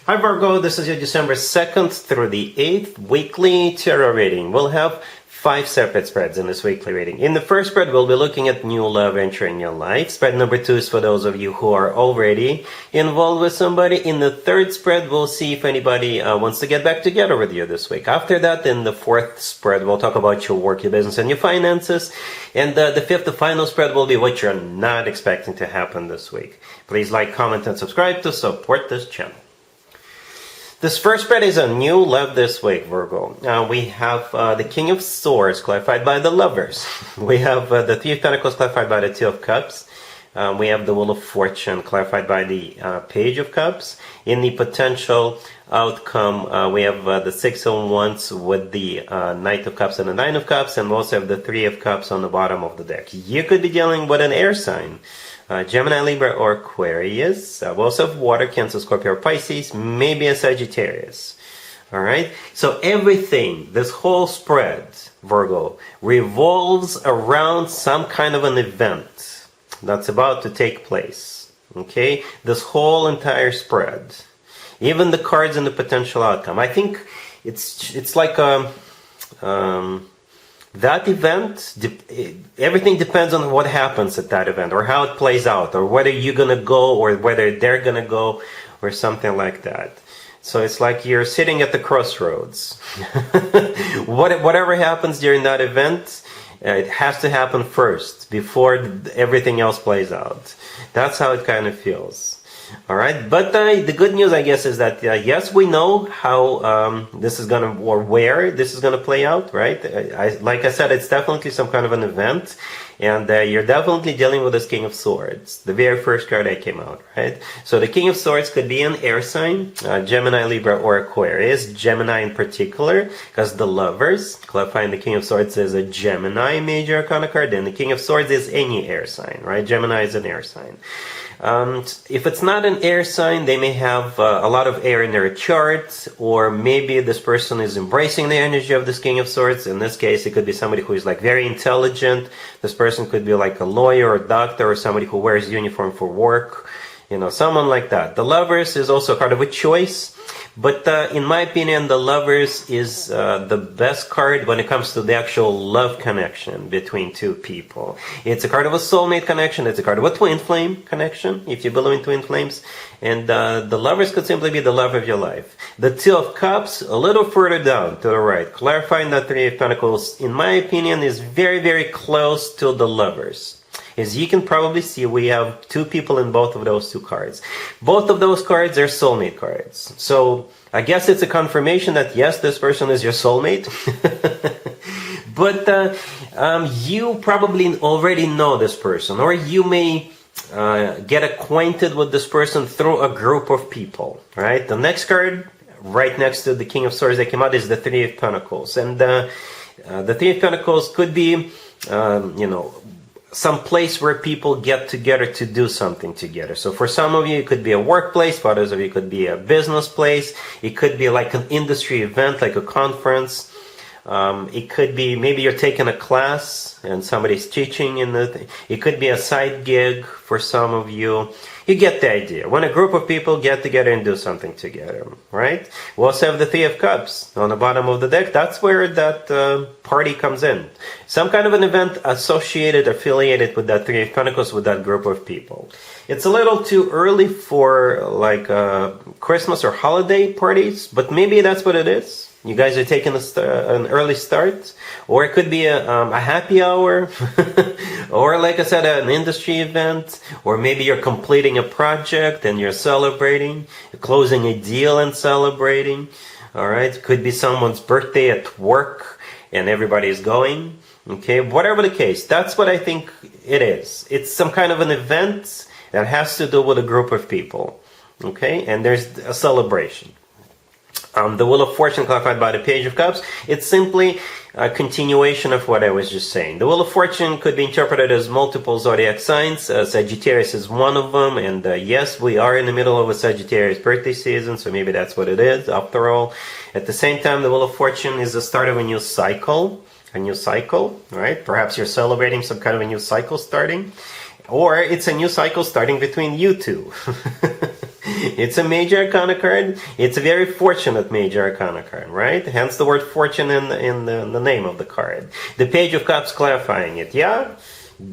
Hi Virgo, this is your December 2nd through the 8th weekly tarot reading. We'll have 5 separate spreads in this weekly reading. In the first spread, we'll be looking at new love entering your life. Spread number 2 is for those of you who are already involved with somebody. In the third spread, we'll see if anybody wants to get back together with you this week. After that, in the fourth spread, we'll talk about your work, your business, and your finances. And the fifth, the final spread, will be what you're not expecting to happen this week. Please like, comment, and subscribe to support this channel. This first spread is a new love this week, Virgo. We have the King of Swords clarified by the Lovers. We have the Three of Pentacles clarified by the Two of Cups. We have the Wheel of Fortune clarified by the Page of Cups. In the potential outcome, we have the Six of Wands with the Knight of Cups and the Nine of Cups, and we also have the Three of Cups on the bottom of the deck. You could be dealing with an air sign. Gemini, Libra, or Aquarius. We also have Water, Cancer, Scorpio, or Pisces, maybe a Sagittarius. Alright? So everything, this whole spread, Virgo, revolves around some kind of an event that's about to take place. Okay? This whole entire spread. Even the cards and the potential outcome. I think it's like a... that event, everything depends on what happens at that event, or how it plays out, or whether you're gonna go, or whether they're gonna go, or something like that. So it's like you're sitting at the crossroads. Whatever happens during that event, it has to happen first, before everything else plays out. That's how it kind of feels. Alright, but the good news, I guess, is that yes, we know how this is gonna, or where this is gonna play out, right? Like I said, it's definitely some kind of an event, and you're definitely dealing with this King of Swords, the very first card that came out, right? So the King of Swords could be an air sign, Gemini, Libra, or Aquarius. Gemini in particular, because the Lovers, clarifying the King of Swords, is a Gemini major arcana card, and the King of Swords is any air sign, right? Gemini is an air sign. If it's not an air sign, they may have a lot of air in their chart, or maybe this person is embracing the energy of this King of Swords. In this case, it could be somebody who is like very intelligent. This person could be like a lawyer or doctor, or somebody who wears uniform for work, you know, someone like that. The Lovers is also a card of a choice, but in my opinion, the Lovers is the best card when it comes to the actual love connection between two people. It's a card of a soulmate connection. It's a card of a twin flame connection, if you believe in twin flames. And the Lovers could simply be the love of your life. The Two of Cups, a little further down to the right, clarifying that Three of Pentacles, in my opinion, is very, very close to the Lovers. As you can probably see, we have two people in both of those two cards. Both of those cards are soulmate cards. So I guess it's a confirmation that yes, this person is your soulmate. But you probably already know this person, or you may get acquainted with this person through a group of people, right? The next card, right next to the King of Swords that came out, is the Three of Pentacles. And the Three of Pentacles could be, you know, some place where people get together to do something together. So for some of you, it could be a workplace. For others of you, it could be a business place. It could be like an industry event, like a conference. It could be, maybe you're taking a class and somebody's teaching in the... It could be a side gig for some of you. You get the idea. When a group of people get together and do something together, right? We also have the Three of Cups on the bottom of the deck. That's where that party comes in. Some kind of an event associated, affiliated with that Three of Pentacles, with that group of people. It's a little too early for like Christmas or holiday parties, but maybe that's what it is. You guys are taking an early start, or it could be a happy hour, or like I said, an industry event, or maybe you're completing a project and you're celebrating, you're closing a deal and celebrating. All right, it could be someone's birthday at work and everybody is going. Okay, whatever the case, that's what I think it is. It's some kind of an event that has to do with a group of people. Okay, and there's a celebration. The Wheel of Fortune clarified by the Page of Cups, it's simply a continuation of what I was just saying. The Wheel of Fortune could be interpreted as multiple zodiac signs. Sagittarius is one of them, and yes, we are in the middle of a Sagittarius birthday season, so maybe that's what it is, after all. At the same time, the Wheel of Fortune is the start of a new cycle, right? Perhaps you're celebrating some kind of a new cycle starting, or it's a new cycle starting between you two. It's a major arcana card. It's a very fortunate major arcana card, right? Hence the word fortune in the name of the card. The Page of Cups clarifying it. Yeah,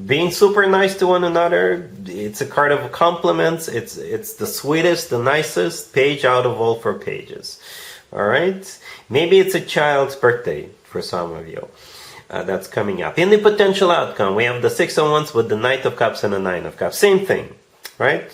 being super nice to one another. It's a card of compliments. It's the sweetest, the nicest page out of all 4 pages. All right. Maybe it's a child's birthday for some of you. That's coming up. In the potential outcome, we have the 6 of Wands with the Knight of Cups and the 9 of Cups. Same thing, right?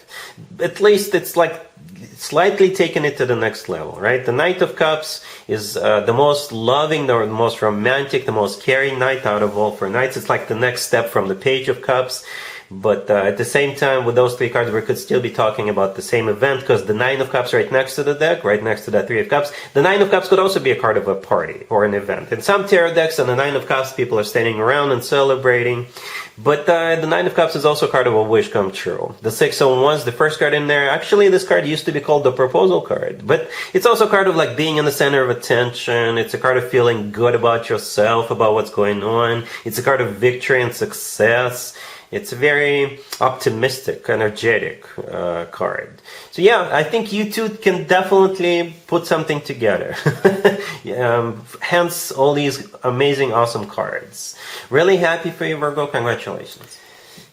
At least it's like slightly taking it to the next level, right? The Knight of Cups is the most loving, the most romantic, the most caring knight out of all 4 knights. It's like the next step from the Page of Cups. But at the same time, with those 3 cards, we could still be talking about the same event, because the 9 of Cups right next to the deck, right next to that 3 of Cups. The 9 of Cups could also be a card of a party or an event. In some tarot decks, on the 9 of Cups, people are standing around and celebrating. But the 9 of Cups is also a card of a wish come true. The 6 of Wands, the first card in there, actually this card used to be called the proposal card. But it's also a card of like being in the center of attention. It's a card of feeling good about yourself, about what's going on. It's a card of victory and success. It's a very optimistic, energetic card. So yeah, I think you two can definitely put something together. Hence all these amazing, awesome cards. Really happy for you, Virgo. Congratulations.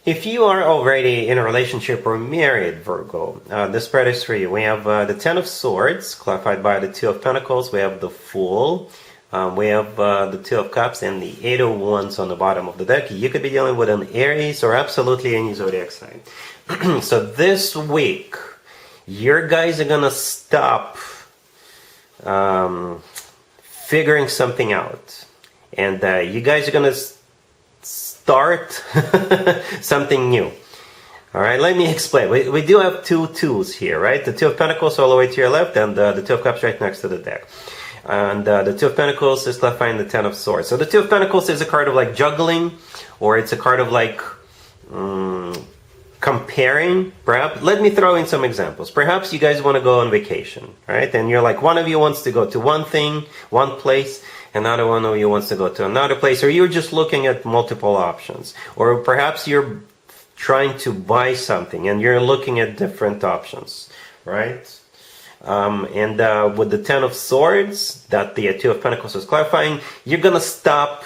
If you are already in a relationship or married, Virgo, the spread is for you. We have the 10 of Swords, clarified by the 2 of Pentacles. We have the Fool. We have the 2 of Cups and the 8 of Wands on the bottom of the deck. You could be dealing with an Aries or absolutely any zodiac sign. So this week, your guys are going to stop figuring something out. And you guys are going to start something new. All right, let me explain. We do have 2 twos here, right? The 2 of Pentacles all the way to your left and the 2 of Cups right next to the deck. And the 2 of Pentacles is clarifying the 10 of Swords. So the 2 of Pentacles is a card of like juggling, or it's a card of like comparing, perhaps. Let me throw in some examples. Perhaps you guys want to go on vacation, right? And you're like, one of you wants to go to one thing, one place, another one of you wants to go to another place, or you're just looking at multiple options. Or perhaps you're trying to buy something and you're looking at different options, right? With the 10 of Swords that the 2 of Pentacles is clarifying, you're going to stop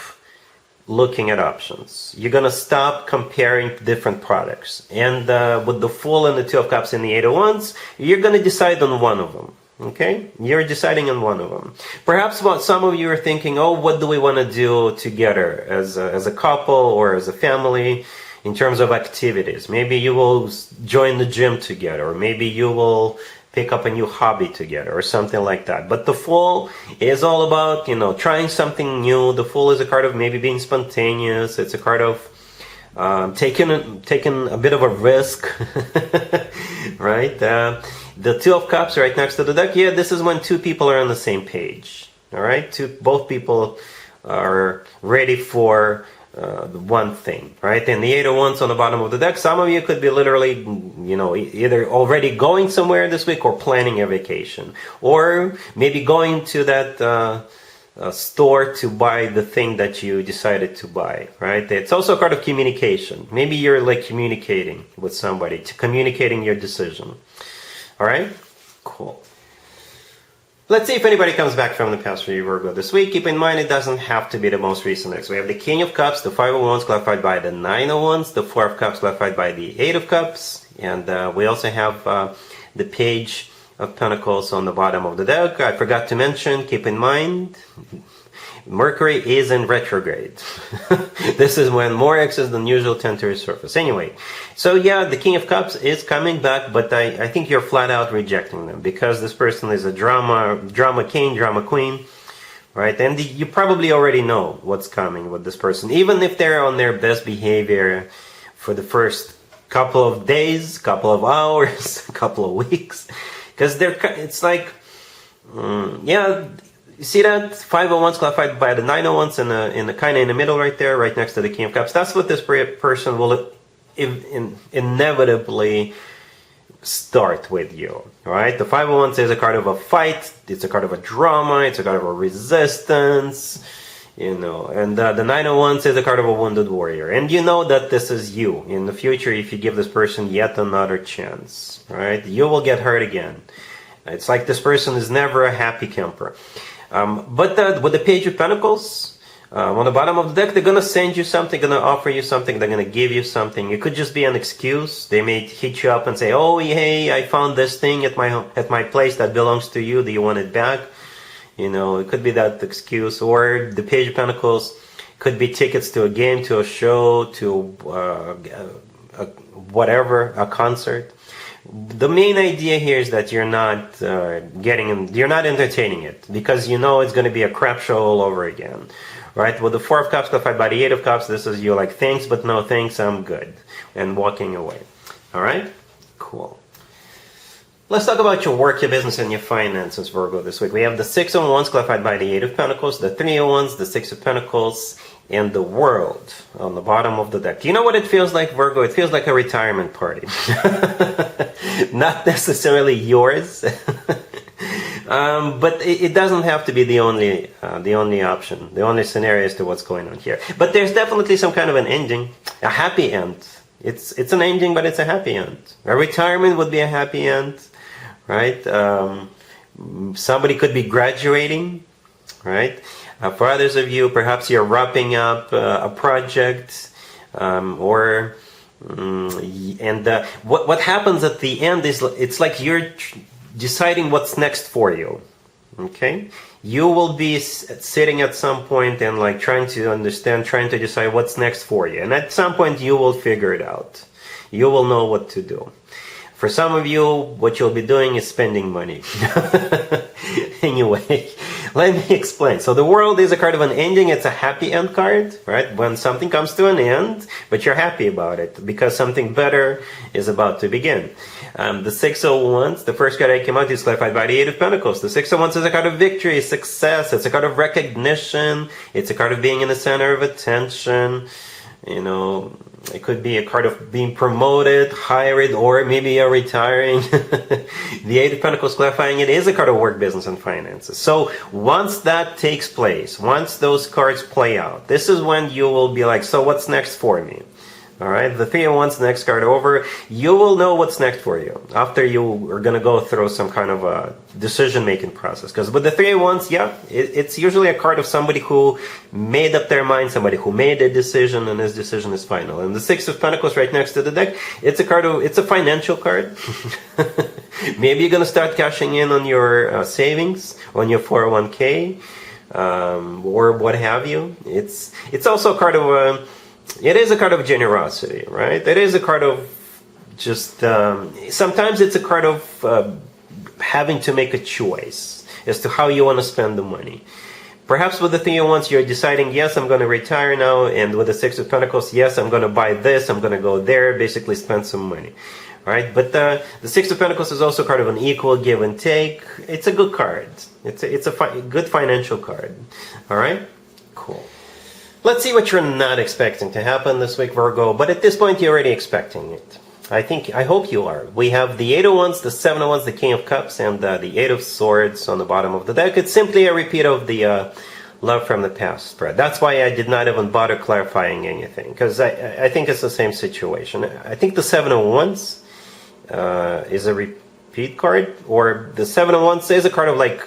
looking at options. You're going to stop comparing different products. And with the Fool and the 2 of Cups and the 8 of Wands, you're going to decide on one of them. Okay? You're deciding on one of them. Perhaps some of you are thinking, oh, what do we want to do together as a couple or as a family in terms of activities? Maybe you will join the gym together, or maybe you will pick up a new hobby together or something like that. But the Fool is all about, trying something new. The Fool is a card of maybe being spontaneous. It's a card of taking a bit of a risk, right? The 2 of Cups right next to the deck. Yeah, this is when 2 people are on the same page. All right, both people are ready for one thing, right? And the 8 of Wands on the bottom of the deck. Some of you could be literally, either already going somewhere this week or planning a vacation, or maybe going to that store to buy the thing that you decided to buy, right? It's also a card of communication. Maybe you're like communicating with somebody, communicating your decision. All right, cool. Let's see if anybody comes back from the past for you, Virgo, this week. Keep in mind, it doesn't have to be the most recent next. We have the King of Cups, the 5 of Wands clarified by the 9 of Wands, the 4 of Cups clarified by the 8 of Cups, and we also have the Page of Pentacles on the bottom of the deck. I forgot to mention, keep in mind, Mercury is in retrograde. This is when more X's than usual tend to resurface. Anyway, so yeah, the King of Cups is coming back, but I think you're flat out rejecting them because this person is a drama king, drama queen, right? And you probably already know what's coming with this person, even if they're on their best behavior for the first couple of days, couple of hours, couple of weeks, because it's like, yeah. You see that 5 of Wands clarified by the 9 of Wands in the kind of in the middle right there, right next to the King of Cups. That's what this person will inevitably start with you, right? The 5 of Wands is a card of a fight. It's a card of a drama. It's a card of a resistance. And the Nine of Wands is a card of a wounded warrior. And you know that this is you. In the future, if you give this person yet another chance, right, you will get hurt again. It's like this person is never a happy camper. But with the Page of Pentacles, on the bottom of the deck, they're going to send you something, going to offer you something, they're going to give you something. It could just be an excuse. They may hit you up and say, oh, hey, I found this thing at my place that belongs to you. Do you want it back? It could be that excuse. Or the Page of Pentacles could be tickets to a game, to a show, to whatever, a concert. The main idea here is that you're not you're not entertaining it, because it's going to be a crap show all over again. Right? With the Four of Cups clarified by the Eight of Cups, this is you like, thanks, but no thanks, I'm good. And walking away. Alright? Cool. Let's talk about your work, your business, and your finances, Virgo, this week. We have the Six of Wands clarified by the Eight of Pentacles, the Three of Wands, the Six of Pentacles, and the World on the bottom of the deck. Do you know what it feels like, Virgo? It feels like a retirement party. Not necessarily yours. But it doesn't have to be the only option, the only scenario as to what's going on here. But there's definitely some kind of an ending, a happy end. It's an ending, but it's a happy end. A retirement would be a happy end, right? Somebody could be graduating, right? For others of you, perhaps you're wrapping up a project, what happens at the end is it's like you're deciding what's next for you. Okay, you will be sitting at some point and like trying to understand, trying to decide what's next for you, and at some point you will figure it out. You will know what to do. For some of you, what you'll be doing is spending money. Anyway, let me explain. So the World is a card of an ending. It's a happy end card, right? When something comes to an end, but you're happy about it because something better is about to begin. The Six of Wands, the first card I came out, is clarified by the Eight of Pentacles. The Six of Wands is a card of victory, success. It's a card of recognition. It's a card of being in the center of attention. It could be a card of being promoted, hired, or maybe you're retiring. The Eight of Pentacles clarifying it is a card of work, business, and finances. So once that takes place, once those cards play out, this is when you will be like, so what's next for me? Alright, the Three of Wands, next card over, you will know what's next for you after you are going to go through some kind of a decision-making process. Because with the Three of Wands, it's usually a card of somebody who made up their mind, somebody who made a decision, and his decision is final. And the Six of Pentacles right next to the deck, it's a financial card. Maybe you're going to start cashing in on your savings, on your 401k, or what have you. It's also a card of it is a card of generosity, right? It is a card of just, sometimes it's a card of having to make a choice as to how you want to spend the money. Perhaps with the Three of Wands, you're deciding, yes, I'm going to retire now, and with the Six of Pentacles, yes, I'm going to buy this, I'm going to go there, basically spend some money. Right? But the Six of Pentacles is also a card of an equal give and take. It's a good card. It's a good financial card. All right? Cool. Let's see what you're not expecting to happen this week, Virgo. But at this point, you're already expecting it. I hope you are. We have the Eight of Wands, the Seven of Wands, the King of Cups, and the Eight of Swords on the bottom of the deck. It's simply a repeat of the Love from the Past spread. That's why I did not even bother clarifying anything, because I think it's the same situation. I think the Seven of Wands is a repeat card, or the Seven of Wands is a card of like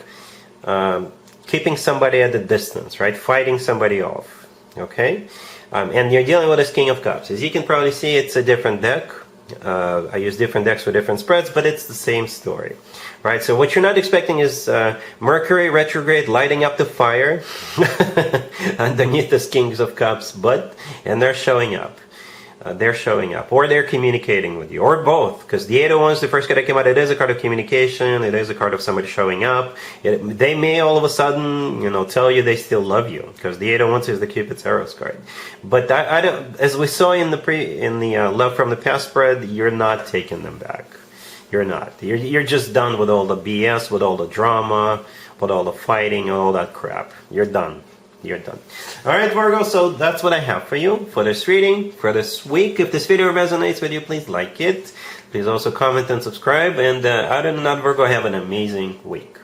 keeping somebody at a distance, right? Fighting somebody off. Okay, and you're dealing with this King of Cups. As you can probably see, it's a different deck. I use different decks for different spreads, but it's the same story, right? So what you're not expecting is Mercury retrograde lighting up the fire underneath this Kings of Cups, and they're showing up. They're showing up, or they're communicating with you, or both, because the Eight of Wands, the first card that came out, it is a card of communication, it is a card of somebody showing up. They may all of a sudden, tell you they still love you, because the Eight of Wands is the Cupid's arrows card. But I don't, as we saw in the Love from the Past spread, you're not taking them back. You're not. You're just done with all the BS, with all the drama, with all the fighting, all that crap. You're done. You're done. Alright, Virgo, so that's what I have for you for this reading, for this week. If this video resonates with you, please like it. Please also comment and subscribe. And other than that, Virgo, have an amazing week.